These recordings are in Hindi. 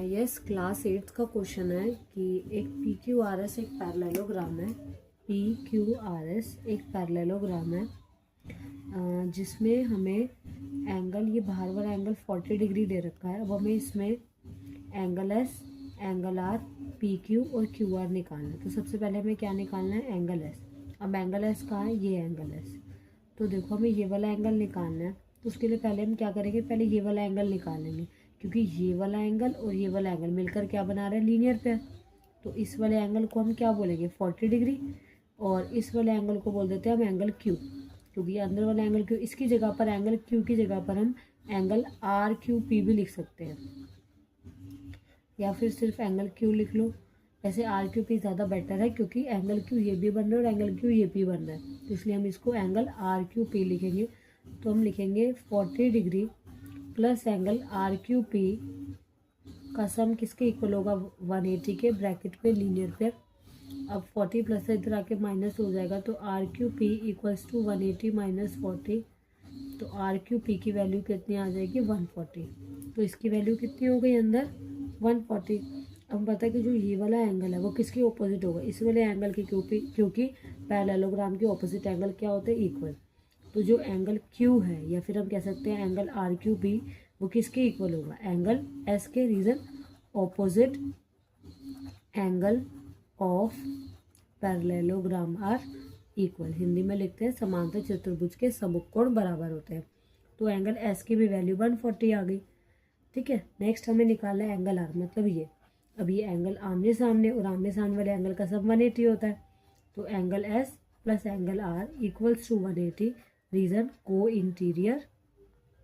यस क्लास 8 का क्वेश्चन है कि एक पी क्यू आर एस एक पैरेललोग्राम है। पी क्यू आर एस एक पैरेललोग्राम है जिसमें हमें एंगल, ये बाहर वाला एंगल 40 डिग्री दे रखा है। अब हमें इसमें angle S, angle R, P Q और क्यू आर निकालना है। तो सबसे पहले हमें क्या निकालना है? Angle S. अब एंगल एस कहाँ है? ये एंगल एस। तो देखो हमें ये वाला एंगल निकालना है, तो उसके लिए पहले हम क्या करेंगे? पहले ये वाला एंगल निकालेंगे, क्योंकि ये वाला एंगल और ये वाला एंगल मिलकर क्या बना रहे हैं? Linear pair. तो इस वाले एंगल को हम क्या बोलेंगे? 40 डिग्री। और इस वाले एंगल को बोल देते हैं हम एंगल क्यू, क्योंकि ये अंदर वाला एंगल क्यू, इसकी जगह पर एंगल क्यू की जगह पर हम एंगल आर क्यू पी भी लिख सकते हैं, या फिर सिर्फ एंगल क्यू लिख लो। ऐसे आर क्यू पी ज़्यादा बेटर है, क्योंकि एंगल क्यू ये भी बन रहा है और एंगल क्यू ये भी बन रहा है, तो इसलिए हम इसको एंगल आर क्यू पी लिखेंगे। तो हम लिखेंगे 40 degree plus angle R Q P का सम किसके इक्वल होगा? 180 के, ब्रैकेट पे लीनियर पेयर। अब 40 प्लस इधर आके माइनस हो जाएगा, तो R Q P equals to 180 minus 40। तो आर क्यू पी की वैल्यू कितनी आ जाएगी? 140। तो इसकी वैल्यू कितनी हो गई अंदर? 140। अब पता है कि जो ये वाला एंगल है वो किसके ऑपोजिट होगा? इस वाले एंगल के, क्योंकि पैरेललोग्राम के ऑपोजिट एंगल क्या होते हैं? इक्वल। तो जो एंगल क्यू है, या फिर हम कह सकते हैं एंगल आर क्यू बी, वो किसके इक्वल होगा? एंगल एस के। Reason opposite angle of parallelogram are equal. Hindi में लिखते हैं समांतर चतुर्भुज के सम्मुख कोण बराबर होते हैं। तो एंगल एस की भी वैल्यू 140 आ गई। ठीक है, नेक्स्ट हमें निकालना है एंगल आर, मतलब ये। अब ये एंगल आमने सामने, और आमने सामने वाले एंगल का सब 180 होता है। तो angle S plus angle R equals to 180। Reason को इंटीरियर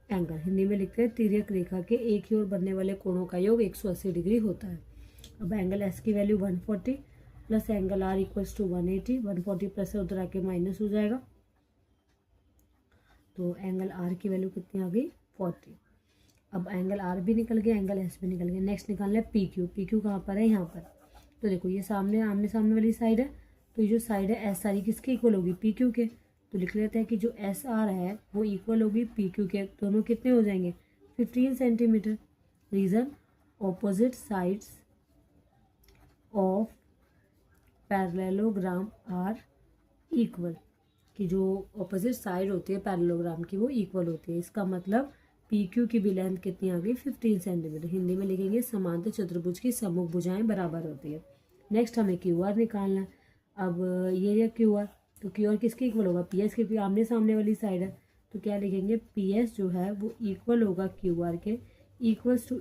एंगल। हिंदी में लिखते हैं तिर्यक रेखा के एक ही ओर बनने वाले कोणों का योग 180 डिग्री होता है। अब एंगल एस की value 140 plus angle R equals to 180। 140 plus उधर आके माइनस हो जाएगा, तो एंगल आर की वैल्यू कितनी आ गई? 40। अब एंगल आर भी निकल गया, एंगल एस भी निकल गया। नेक्स्ट निकालना है पी क्यू। पी क्यू कहाँ पर है? यहाँ पर। तो देखो ये सामने, आमने सामने वाली साइड है, तो ये जो साइड है एस आर किसके इक्वल होगी? पी क्यू के। तो लिख लेते हैं कि जो एस आर है वो इक्वल होगी पी क्यू के। दोनों कितने हो जाएंगे? 15 centimetre. Reason opposite sides of parallelogram are equal, कि जो ऑपोजिट साइड होती है पैरेललोग्राम की वो इक्वल होती है। इसका मतलब पी क्यू की भी लेंथ कितनी आ गई? 15 सेंटीमीटर। हिंदी में लिखेंगे समांतर चतुर्भुज की सम्मुख भुजाएं बराबर होती है। नेक्स्ट हमें क्यू आर निकालना है। अब ये क्यू आर, तो क्यू आर किसके इक्वल होगा? पी एस के। आमने सामने वाली साइड है, तो क्या लिखेंगे? पी एस जो है वो इक्वल होगा क्यू आर के, इक्वल्स टू